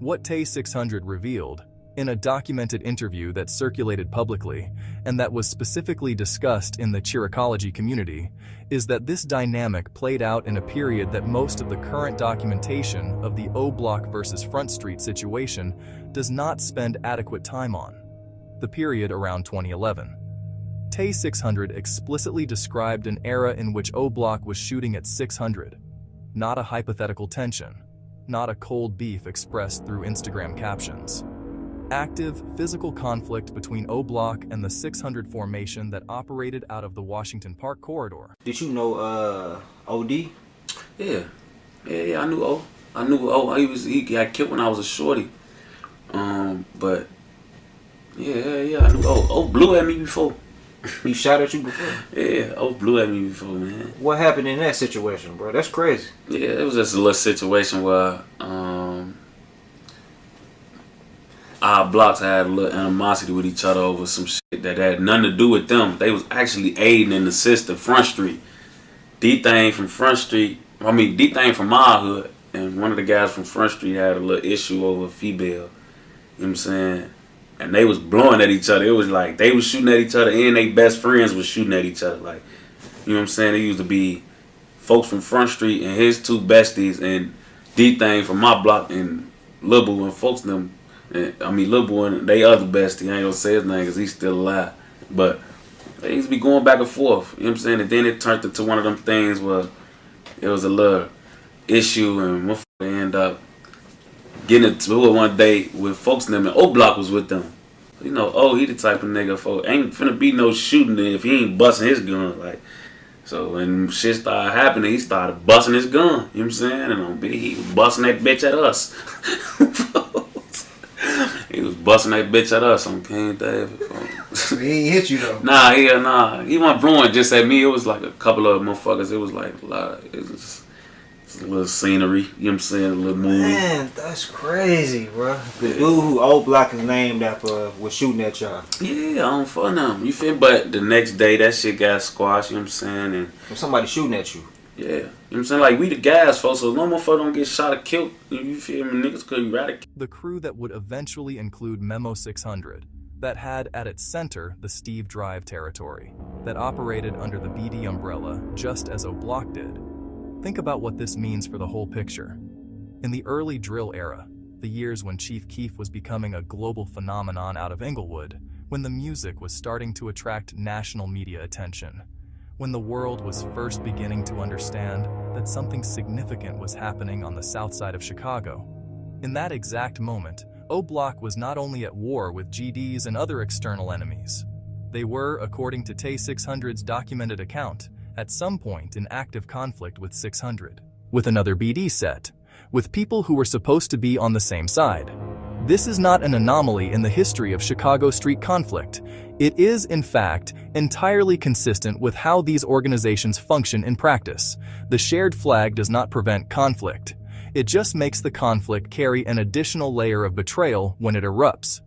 What Tay 600 revealed, in a documented interview that circulated publicly and that was specifically discussed in the Chiricology community, is that this dynamic played out in a period that most of the current documentation of the OBlock versus Front Street situation does not spend adequate time on: the period around 2011. Tay 600 explicitly described an era in which OBlock was shooting at 600, not a hypothetical tension, not a cold beef expressed through Instagram captions. Active, physical conflict between OBlock and the 600 formation that operated out of the Washington Park corridor. Did you know Odee? Yeah, I knew O. I knew O. He got killed when I was a shorty. But yeah, I knew O. O blew at me before. He shot at you before? Yeah, O blew at me before, man. What happened in that situation, bro? That's crazy. Yeah, it was just a little situation where our blocks had a little animosity with each other over some shit that had nothing to do with them. They was actually aiding and assisting Front Street. D-Thing from Front Street, D-Thing from my hood, and one of the guys from Front Street had a little issue over a female. You know what I'm saying? And they was blowing at each other. It was like they was shooting at each other and they best friends was shooting at each other. Like, you know what I'm saying? It used to be folks from Front Street and his two besties and D-Thing from my block and Lil Boo and folks them. Lil Boo and they other bestie. I ain't gonna say his name because he's still alive. But they used to be going back and forth. You know what I'm saying? And then it turned into one of them things where it was a little issue and motherfucker end up getting into it one day with folks in them, and OBlock was with them. You know, he the type of nigga for ain't finna be no shooting if he ain't busting his gun. Like, so when shit started happening, he started busting his gun. You know what I'm saying? And he was busting that bitch at us. He was busting that bitch at us on King David. He ain't hit you though. Nah. He wasn't blowing just at me. It was like a couple of motherfuckers. It was like a lot. It was a little scenery, you know what I'm saying, a little movie. Man, that's crazy, bro. The dude who OBlock is named after was shooting at y'all. Yeah, I don't fuck them. You feel? But the next day, that shit got squashed, you know what I'm saying? And somebody shooting at you. Yeah, you know what I'm saying? Like, we the guys, folks, so no motherfucker don't get shot or killed. You feel me? Niggas couldn't eradicate. The crew that would eventually include Memo 600, that had at its center the Steve Drive territory, that operated under the BD umbrella just as OBlock did. Think about what this means for the whole picture. In the early drill era, the years when Chief Keef was becoming a global phenomenon out of Inglewood, when the music was starting to attract national media attention, when the world was first beginning to understand that something significant was happening on the south side of Chicago. In that exact moment, OBlock was not only at war with GDs and other external enemies. They were, according to Tay 600's documented account, at some point in active conflict with 600, with another BD set, with people who were supposed to be on the same side. This is not an anomaly in the history of Chicago street conflict. It is, in fact, entirely consistent with how these organizations function in practice. The shared flag does not prevent conflict. It just makes the conflict carry an additional layer of betrayal when it erupts.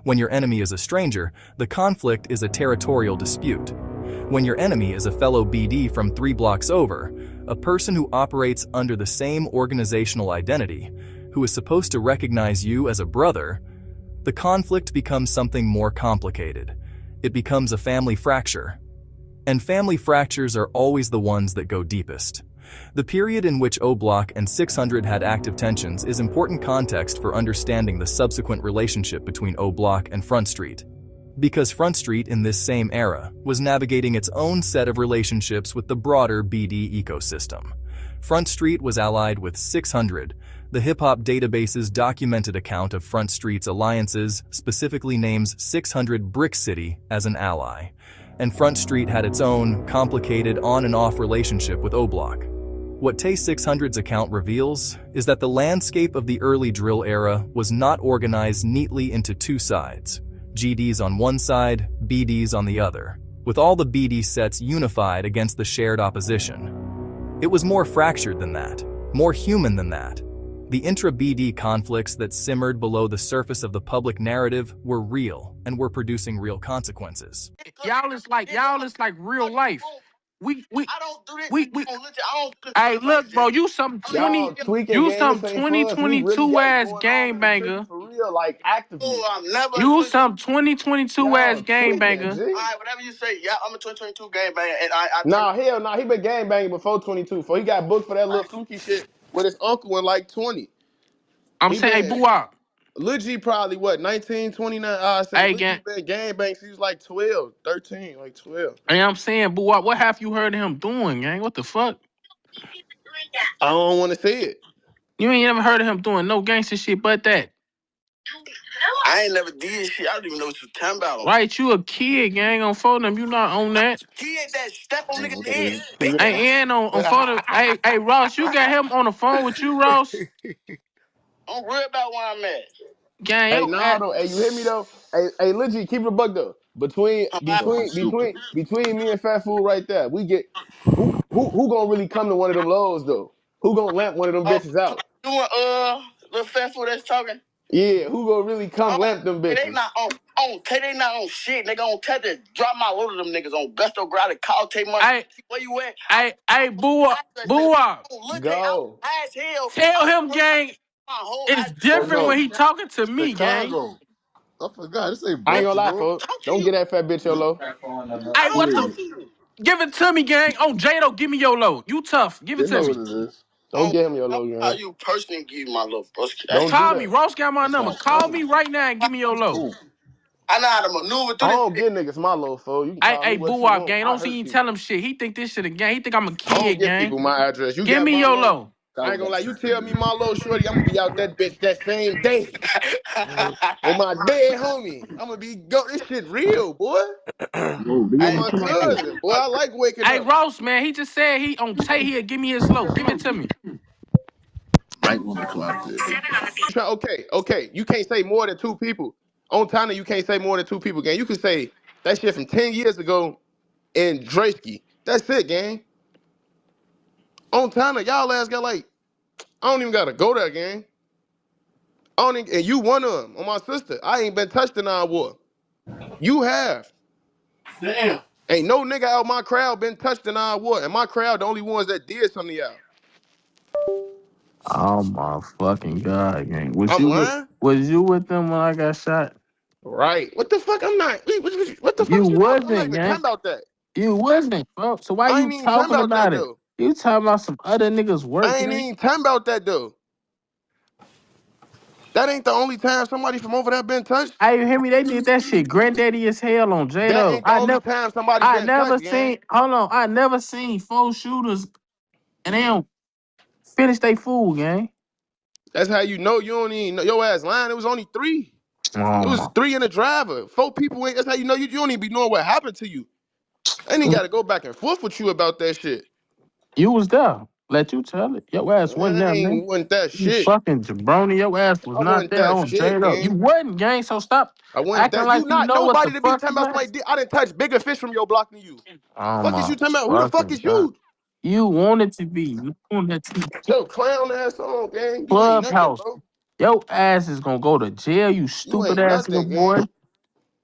When your enemy is a stranger, the conflict is a territorial dispute. When your enemy is a fellow BD from 3 blocks over, a person who operates under the same organizational identity, who is supposed to recognize you as a brother, the conflict becomes something more complicated. It becomes a family fracture. And family fractures are always the ones that go deepest. The period in which OBlock and 600 had active tensions is important context for understanding the subsequent relationship between OBlock and Front Street. Because Front Street in this same era was navigating its own set of relationships with the broader BD ecosystem. Front Street was allied with 600. The hip-hop database's documented account of Front Street's alliances specifically names 600 Brick City as an ally. And Front Street had its own complicated on and off relationship with OBlock. What Tay 600's account reveals is that the landscape of the early drill era was not organized neatly into two sides. GDs on one side, BDs on the other, with all the BD sets unified against the shared opposition. It was more fractured than that, more human than that. The intra-BD conflicts that simmered below the surface of the public narrative were real and were producing real consequences. Y'all is like real life. I don't do this. I don't do this. Hey, look, bro, you some Y'all 20, tweaking, you gang. some This ain't fun. We really 2022 got it ass going on game in the city banger. for real, like actively. Oh, I'm never. You some 2022 ass Y'all game tweaking, banger. G. All right, whatever you say. Yeah, I'm a 2022 game banger, and Nah, hell nah. He been gang banging before 22. Before he got booked for that little fluky shit with his uncle in like 20. I'm He saying, hey, been boo out. Lil G probably what 19, 29. I say Hey, Lil G gang. been gang bang since he was like 12, 13, like 12. Hey, I'm saying, boo out. What have you heard of him doing, gang? What the fuck? I don't want to see it. You ain't ever heard of him doing no gangster shit but that. I ain't never did shit. I don't even know what you're talking about. Right, you a kid, gang, on phone them. You not on that. He ain't that step on niggas' head, bitch. Hey, and on phone them. Hey, Ross, you got him on the phone with you, Ross? I'm real about where I'm at. Gang, Hey, yo, nah, though. Hey, you hear me though? Hey, legit, keep it a buck though. Between me and Fat Fool right there, we get who gonna really come to one of them lows though? Who gonna lamp one of them bitches out? You and little Fat Fool that's talking. Yeah, who gonna really come lamp them bitches? They not they not on shit. They gonna tell to drop my load of them niggas on Gusto Grad, call take money. Where you at? Hey, boo up. Go. Tell him, gang, it's different when he talking to me, gang. Chicago. I forgot. This ain't I ain't gonna Buffalo. lie, folks. Don't get that fat bitch your low. Hey, what the? Yeah, Give it to me, gang. On Jado, give me your load. You tough. Give it they to know me. what it is. Don't get him your low, gang. How you personally give my low? Don't do Call me. that. Ross got my number. Call me right now and give me your load. Who? I know how to maneuver through this. I don't get niggas my low, folks. You can call Hey, me what boo you up, want. gang. I Don't see hurt you people. tell him shit. He think this shit a gang. He think I'm a I don't kid, give gang. people my address. You Give got me my your low. low. I ain't gonna lie. You tell me my low, shorty, I'm gonna be out that bitch that same day. On my dead homie. I'm gonna be go. This shit real, boy. No, they On gonna my come out there. cousin, boy. I like waking Hey, up. Ross, man. He just said he on Tay here. Give me his low. Give it to me. Might want to come out there. Okay. You can't say more than two people. On Tana, you can't say more than two people, gang. You can say that shit from 10 years ago in Dresky. That's it, gang. On Tana, y'all ass got like, I don't even gotta go there, gang. I don't even, and you one of them on my sister. I ain't been touched in our war. You have. Damn. Ain't no nigga out my crowd been touched in our war. And my crowd the only ones that did something to y'all. Oh my fucking god, gang. I'm lying? Was you with them when I got shot? Right. What the fuck? I'm not. What the fuck You is you talking? I'm not wasn't, even talking gang. about that. You wasn't, bro. So why I you ain't even talking talking about that about it? though. You talking about some other niggas work, I ain't gang? even talking about that though. That ain't the only time somebody from over there been touched. Hey, you hear me? They did that shit granddaddy as hell on That J-Lo. ain't the only time somebody I been never touched, gang. seen, hold on, I never seen four shooters and they don't finish they food, gang. That's how you know you don't even know your ass lying. It was only three. Oh It was my. three in the driver. Four people ain't. That's how you know you don't even be knowing what happened to you. I ain't got to go back and forth with you about that shit. You was there. Let you tell it. Your ass wasn't Man, I there, man. ain't wasn't that You shit. fucking jabroni. Your ass was I not wasn't there that on shit, J-Lo. You gang. wasn't, gang, so stop I wasn't acting that. You like you not know what the nobody to be fuck talking you about at. somebody. I didn't touch bigger fish from your block than you. Oh Fuck is my you talking about? Who the fuck fucking is god. you? You wanted to be. You wanted to be. So clown ass on, gang. You ain't nothing, Clubhouse. bro. Your ass is gonna go to jail, you You stupid ain't ass little nothing, boy. gang.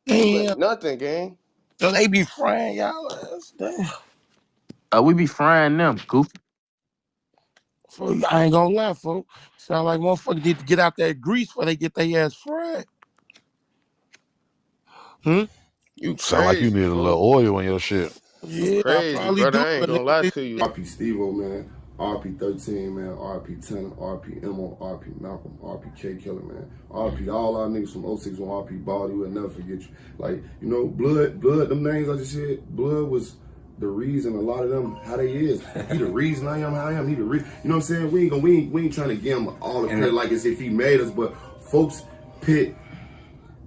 You Damn. ain't nothing, gang. So they be frying y'all ass. Damn. We be frying them, goofy. Fool, I ain't gonna lie, folks. Sound like motherfuckers need to get out that grease before they get their ass fried. You Sound like you crazy, need a little fool. oil in your shit. You Yeah, I crazy, probably brother. do. I ain't But gonna niggas lie need to you. RP Steve-O, man. RP 13, man. RP 10, RP Memo, RP Malcolm, RP K Killer, man. RP all our niggas from 061, RP Baldy, we'll never forget you. Like, you know, Blood, them names I just said, Blood was the reason a lot of them how they is. He the reason I am how I am. He the reason. You know what I'm saying? We ain't trying to give him all the credit like as if he made us, but folks pit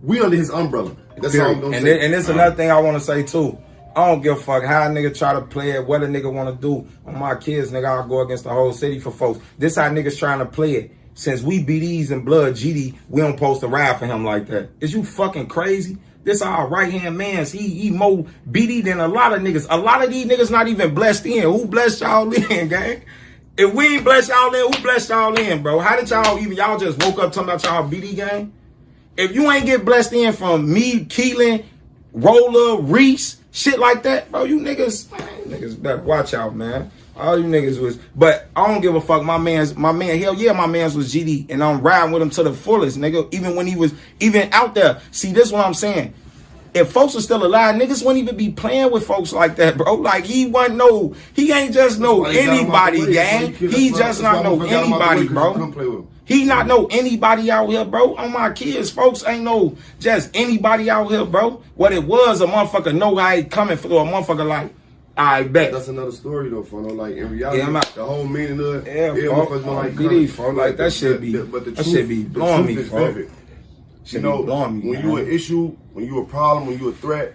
we under his umbrella. That's all I'm gonna say. And it's another thing I want to say too. I don't give a fuck how a nigga try to play it, what a nigga want to do. On my kids, nigga, I'll go against the whole city for folks. This how niggas trying to play it. Since we BDs and blood GD, we don't supposed to ride for him like that. Is you fucking crazy? This our right-hand mans. He more BD than a lot of niggas. A lot of these niggas not even blessed in. Who blessed y'all in, gang? If we ain't blessed y'all in, who blessed y'all in, bro? How did y'all just woke up talking about y'all BD gang? If you ain't get blessed in from me, Keelan, Roller, Reese, shit like that, bro. You niggas, man, niggas better watch out, man. All you niggas was, but I don't give a fuck. My man, hell yeah, my man's was GD, and I'm riding with him to the fullest, nigga. Even when he was even out there. See, this is what I'm saying. If folks are still alive, niggas wouldn't even be playing with folks like that, bro. Like, he ain't just know anybody, gang. He just not know anybody, bro. He not know anybody out here, bro. On my kids, folks ain't know just anybody out here, bro. What it was, a motherfucker know how he coming for a motherfucker like, I bet. That's another story though, for like in reality, yeah, the whole meaning of it, motherfuckers like BD, like that shit be, that shit be blowing me, folks. You know, when you an issue, when you a problem, when you a threat,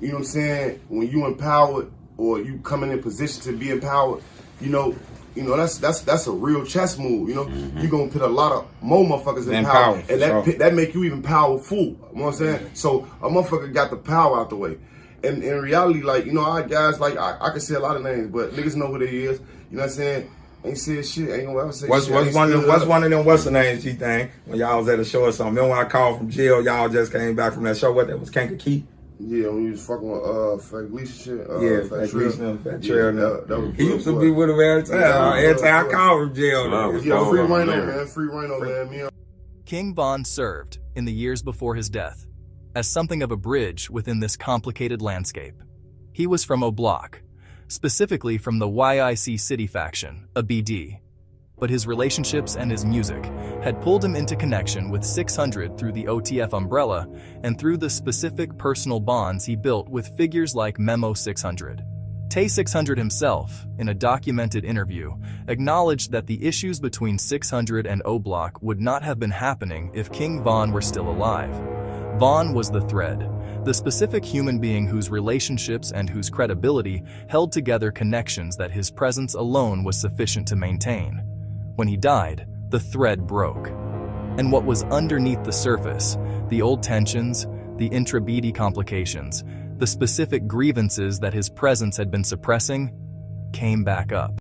you know what I'm saying? When you empowered or you coming in position to be empowered, you know that's a real chess move. You know, you gonna put a lot of more motherfuckers in power, and that make you even powerful. You know what I'm saying? So a motherfucker got the power out the way. And in reality, like, you know, our guys, like, I can say a lot of names, but niggas know who they is. You know what I'm saying? Ain't said shit. Ain't gonna ever say what's shit. What's one of them, what's the name, G-Thing? When y'all was at a show or something. Remember when I called from jail, y'all just came back from that show? What, that was Keef? Yeah, when you was fucking with Fat Gleason shit. Fat Gleason, Fat Trail. He used to be with him every time. Every time I called from jail. Yeah, free Rhino, man. Free Rhino, man. King Von served, in the years before his death, as something of a bridge within this complicated landscape. He was from OBlock, specifically from the YIC City faction, a BD. But his relationships and his music had pulled him into connection with 600 through the OTF umbrella and through the specific personal bonds he built with figures like Memo 600. Tay 600 himself, in a documented interview, acknowledged that the issues between 600 and OBlock would not have been happening if King Von were still alive. Von was the thread, the specific human being whose relationships and whose credibility held together connections that his presence alone was sufficient to maintain. When he died, the thread broke. And what was underneath the surface, the old tensions, the intra-BD complications, the specific grievances that his presence had been suppressing, came back up.